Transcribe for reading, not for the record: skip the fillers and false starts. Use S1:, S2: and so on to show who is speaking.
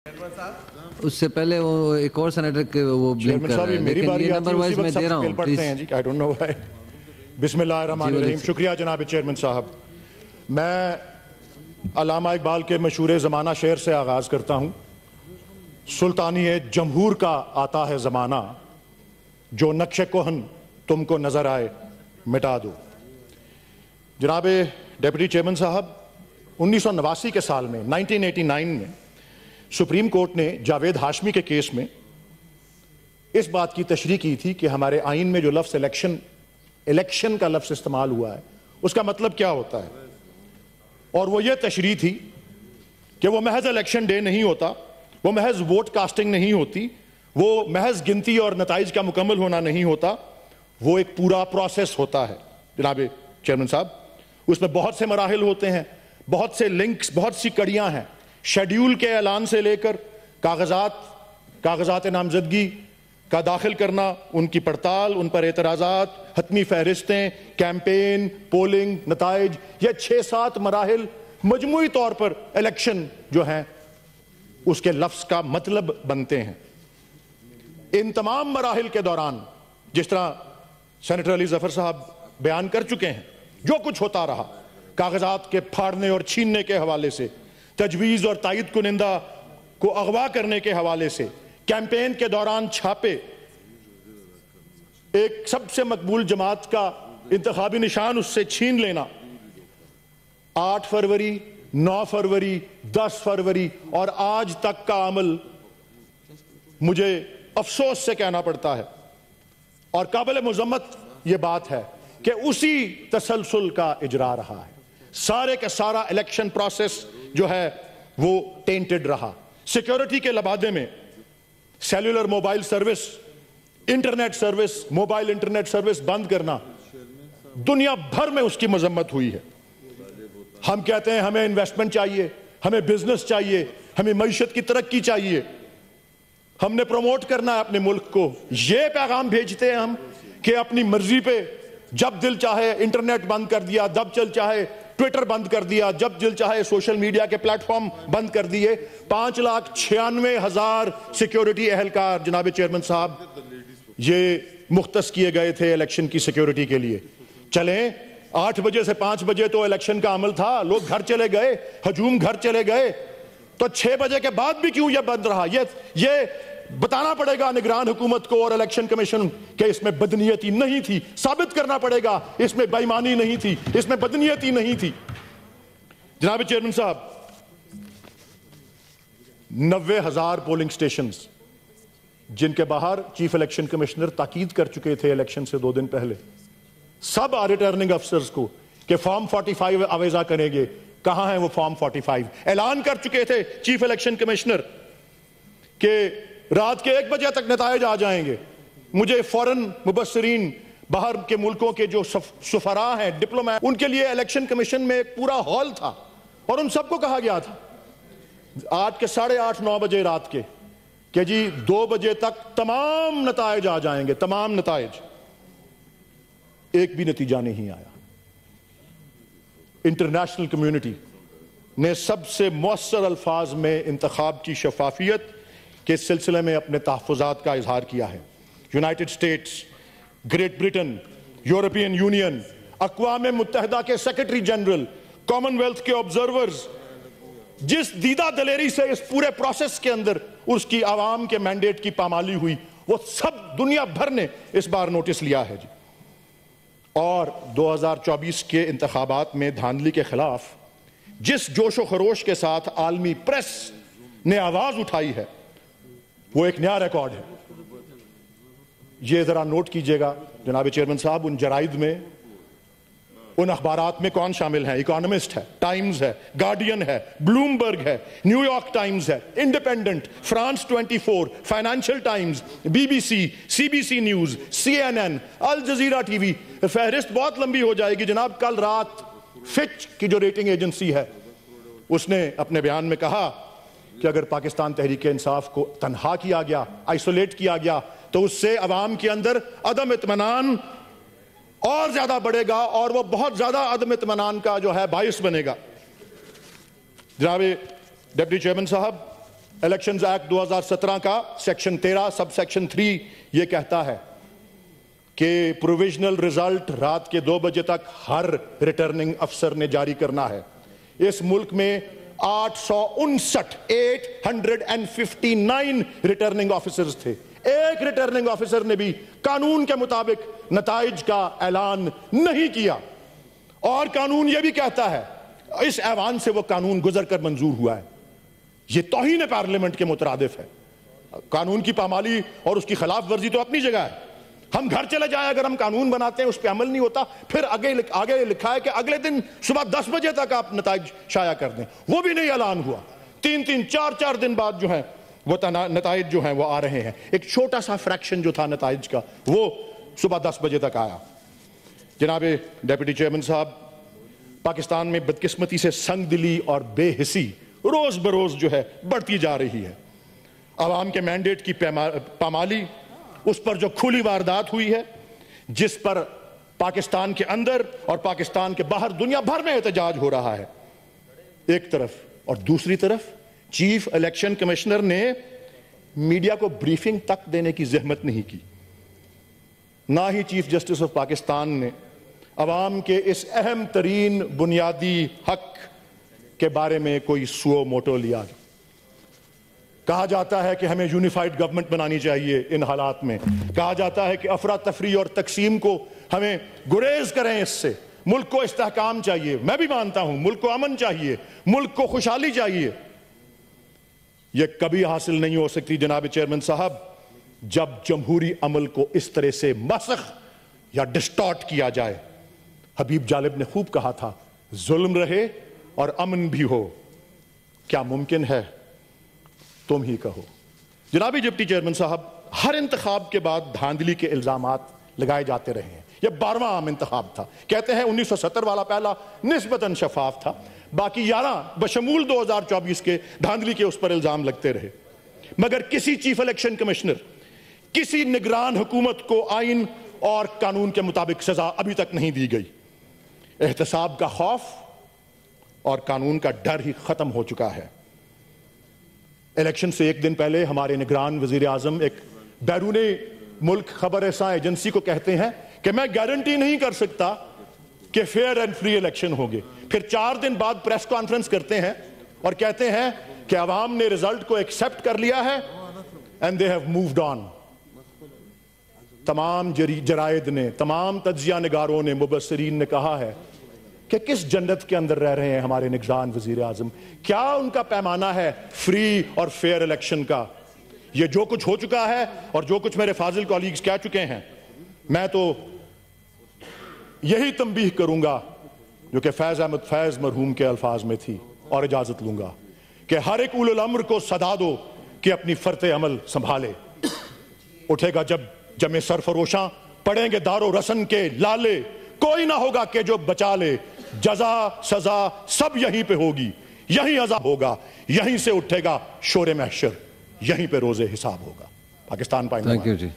S1: उससे पहले वो एक और सेनेटर के वो ब्लिंक कर रहे हैं,
S2: मेरी
S1: लेकिन
S2: बारी
S1: ये नंबर वाइज मैं दे रहा हूँ please.
S2: I don't know why. बिस्मिल्लाहिर्रहमानिर्रहीम। शुक्रिया जनाब चेयरमैन साहब। मैं अल्लामा इकबाल के मशहूर ज़माना शेर से आगाज करता हूँ। सुल्तानी जमहूर का आता है ज़माना, जो नक्शे कोहन तुमको नजर आए मिटा दो। जनाब डिप्टी चेयरमैन साहब, 1989 के साल में 1989 में सुप्रीम कोर्ट ने जावेद हाशमी के केस में इस बात की तशरीह की थी कि हमारे आइन में जो लफ्ज़ इलेक्शन का लफ्ज़ इस्तेमाल हुआ है उसका मतलब क्या होता है, और वो ये तशरीह थी कि वो महज इलेक्शन डे नहीं होता, वो महज वोट कास्टिंग नहीं होती, वो महज गिनती और नताइज का मुकम्मल होना नहीं होता, वो एक पूरा प्रोसेस होता है। जनाब चेयरमैन साहब, उसमें बहुत से मराहिल होते हैं, बहुत से लिंक्स, बहुत सी कड़ियां हैं। शेड्यूल के ऐलान से लेकर कागजात नामजदगी का दाखिल करना, उनकी पड़ताल, उन पर एतराज़ात, हतमी फहरिस्तें, कैंपेन, पोलिंग, नताइज, ये 6-7 मराहिल मजमूई तौर पर इलेक्शन जो है उसके लफ्ज़ का मतलब बनते हैं। इन तमाम मराहिल के दौरान, जिस तरह सेनेटर अली जफर साहब बयान कर चुके हैं, जो कुछ होता रहा, कागजात के फाड़ने और छीनने के हवाले से, तजवीज़ और तायद कुनिंदा को अगवा करने के हवाले से, कैंपेन के दौरान छापे, एक सबसे मकबूल जमात का इंतखाबी निशान उससे छीन लेना, 8 फरवरी, 9 फरवरी, 10 फरवरी और आज तक का अमल मुझे अफसोस से कहना पड़ता है और काबिल मुज़म्मत यह बात है कि उसी तसलसल का इजरा रहा है। सारे का सारा इलेक्शन प्रोसेस जो है वो टेंटेड रहा। सिक्योरिटी के लबादे में cellular mobile service, internet service, mobile internet service बंद करना, दुनिया भर में उसकी मजम्मत हुई है। हम कहते हैं हमें इन्वेस्टमेंट चाहिए, हमें बिजनेस चाहिए, हमें मईशत की तरक्की चाहिए, हमने प्रमोट करना है अपने मुल्क को। यह पैगाम भेजते हैं हम कि अपनी मर्जी पे जब दिल चाहे इंटरनेट बंद कर दिया, जब दिल चाहे ट्विटर बंद कर दिया, जब दिल चाहे सोशल मीडिया के प्लेटफॉर्म बंद कर दिए। 5,96,000 सिक्योरिटी एहलकार जनाब चेयरमैन साहब ये मुख्तस किए गए थे इलेक्शन की सिक्योरिटी के लिए। चलें, 8 बजे से 5 बजे तो इलेक्शन का अमल था, लोग घर चले गए, हजूम घर चले गए, तो 6 बजे के बाद भी क्यों यह बंद रहा? ये बताना पड़ेगा निगरान हुकूमत को और इलेक्शन कमीशन के इसमें बदनीयती नहीं थी। साबित करना पड़ेगा इसमें बेईमानी नहीं थी, इसमें बदनीयती नहीं थी। जनाब चेयरमैन साहब, 90,000 पोलिंग स्टेशंस जिनके बाहर चीफ इलेक्शन कमिश्नर ताकीद कर चुके थे इलेक्शन से 2 दिन पहले सब रिटर्निंग अफसर्स को कि फॉर्म 45 आवेजा करेंगे। कहां है वो फॉर्म 45? ऐलान कर चुके थे चीफ इलेक्शन कमिश्नर के रात के 1 बजे तक नतायज आ जाएंगे। मुझे फौरन मुबस्सिरीन, बाहर के मुल्कों के जो सफरा हैं, डिप्लोमेट, उनके लिए इलेक्शन कमीशन में एक पूरा हॉल था और उन सबको कहा गया था 8 के 8:30-9 बजे रात के कि जी 2 बजे तक तमाम नतायज आ जाएंगे, तमाम नतायज। एक भी नतीजा नहीं आया। इंटरनेशनल कम्युनिटी ने सबसे मौसर अल्फाज में इंतखाब की शफाफियत के सिलसिले में अपने तहफ़्फ़ुज़ात का इजहार किया है। United States, Great Britain, European Union, अक़वाम मुत्तहिदा के सेक्रेटरी जनरल, कॉमनवेल्थ के ऑब्जर्वर्स, जिस दीदा दलेरी से इस पूरे प्रोसेस के अंदर उसकी आवाम के मैंडेट की पामाली हुई, वो सब दुनिया भर ने इस बार नोटिस लिया है जी। और 2024 के इंतखाबात में धांधली के खिलाफ जिस जोशो खरोश के साथ आलमी प्रेस ने आवाज उठाई है वो एक नया रिकॉर्ड है। ये जरा नोट कीजिएगा जनाब चेयरमैन साहब, उन जराइद में, उन अखबारात में कौन शामिल है? इकोनॉमिस्ट है, टाइम्स है, गार्डियन है, ब्लूमबर्ग है, न्यूयॉर्क टाइम्स है, independent, France 24, financial times, BBC, CBC news, CNN, अल जजीरा टीवी। फहरिस्त बहुत लंबी हो जाएगी जनाब। कल रात फिच की जो रेटिंग एजेंसी है उसने अपने बयान में कहा कि अगर पाकिस्तान तहरीक इंसाफ को तन्हा किया गया, आइसोलेट किया गया, तो उससे अवाम के अंदर अदम इत्मीनान और ज्यादा बढ़ेगा और वो बहुत ज्यादा अदम इत्मीनान का जो है बाइस बनेगा। जनाब डिप्टी चेयरमैन साहब, इलेक्शंस एक्ट 2017 का सेक्शन 13 सब सेक्शन 3 ये कहता है कि प्रोविजनल रिजल्ट रात के 2 बजे तक हर रिटर्निंग अफसर ने जारी करना है। इस मुल्क में 859 रिटर्निंग ऑफिसर्स थे। एक रिटर्निंग ऑफिसर ने भी कानून के मुताबिक नताइज का ऐलान नहीं किया। और कानून यह भी कहता है, इस ऐवान से वो कानून गुजर कर मंजूर हुआ है। ये तौहीन पार्लियामेंट के मुतरादिफ है। कानून की पामाली और उसकी खिलाफ वर्जी तो अपनी जगह है। हम घर चले जाए, अगर हम कानून बनाते हैं उस पर अमल नहीं होता, फिर आगे लिखा है कि अगले दिन सुबह 10 बजे तक आप नताइज शाया कर दें। वो भी नहीं ऐलान हुआ। 3-3, 4-4 दिन बाद जो है वो नताइज जो है वो आ रहे हैं। एक छोटा सा फ्रैक्शन जो था नताइज का वो सुबह 10 बजे तक आया। जनाब डेप्यूटी चेयरमैन साहब, पाकिस्तान में बदकिस्मती से संगदिली और बेहिसी रोज बरोज जो है बढ़ती जा रही है। अवाम के मैंडेट की पामाली, उस पर जो खुली वारदात हुई है, जिस पर पाकिस्तान के अंदर और पाकिस्तान के बाहर दुनिया भर में एहतजाज हो रहा है एक तरफ, और दूसरी तरफ चीफ इलेक्शन कमिश्नर ने मीडिया को ब्रीफिंग तक देने की जहमत नहीं की। ना ही चीफ जस्टिस ऑफ पाकिस्तान ने अवाम के इस अहम तरीन बुनियादी हक के बारे में कोई सुओ मोटो लिया। कहा जाता है कि हमें यूनिफाइड गवर्नमेंट बनानी चाहिए। इन हालात में कहा जाता है कि अफरा तफरी और तकसीम को हमें गुरेज करें, इससे मुल्क को इस्तेहकाम चाहिए। मैं भी मानता हूं मुल्क को अमन चाहिए, मुल्क को खुशहाली चाहिए। यह कभी हासिल नहीं हो सकती जनाब चेयरमैन साहब जब जमहूरी अमल को इस तरह से मसख या डिस्टॉर्ट किया जाए। हबीब जालिब ने खूब कहा था, जुल्म रहे और अमन भी हो, क्या मुमकिन है? तुम ही कहो। जनाबी डिप्टी चेयरमैन साहब, हर इंतखाब के बाद धांधली के इल्जामात लगाए जाते रहे हैं। यह 12वां आम इंतखाब था। कहते हैं 1970 वाला पहला निस्बतन शफाफ था, बाकी 11 बशमूल 2024 के धांधली के उस पर इल्जाम लगते रहे। मगर किसी चीफ इलेक्शन कमिश्नर, किसी निगरान हुकूमत को आइन और कानून के मुताबिक सजा अभी तक नहीं दी गई। एहतसाब का खौफ और कानून का डर ही खत्म हो चुका है। इलेक्शन से एक दिन पहले हमारे निगरान वजीर आजम एक बैरूनी मुल्क खबर रसां एजेंसी को कहते हैं कि मैं गारंटी नहीं कर सकता कि फेयर एंड फ्री इलेक्शन होंगे। फिर 4 दिन बाद प्रेस कॉन्फ्रेंस करते हैं और कहते हैं कि अवाम ने रिजल्ट को एक्सेप्ट कर लिया है and they have moved on. तमाम जराइद ने, तमाम तज्जिया निगारों ने, मुबस्सिरीन ने कहा है कि किस जन्नत के अंदर रह रहे हैं हमारे निगरान वजीर आजम। क्या उनका पैमाना है फ्री और फेयर इलेक्शन का? ये जो कुछ हो चुका है और जो कुछ मेरे फाजिल कॉलीग्स कह चुके हैं, मैं तो यही तंबीह करूंगा जो कि फैज अहमद फैज मरहूम के अल्फाज में थी, और इजाजत लूंगा कि हर एक उलुल अम्र को सदा दो कि अपनी फर्ते अमल संभाले। उठेगा जब जमे सरफरोशां, पड़ेंगे दारो रसन के लाले, कोई ना होगा कि जो बचा ले। जजा सजा सब यहीं पे होगी, यहीं अज़ाब होगा, यहीं से उठेगा शोरे महशर, यहीं पे रोजे हिसाब होगा। पाकिस्तान पाइंदा।
S1: Thank you ji.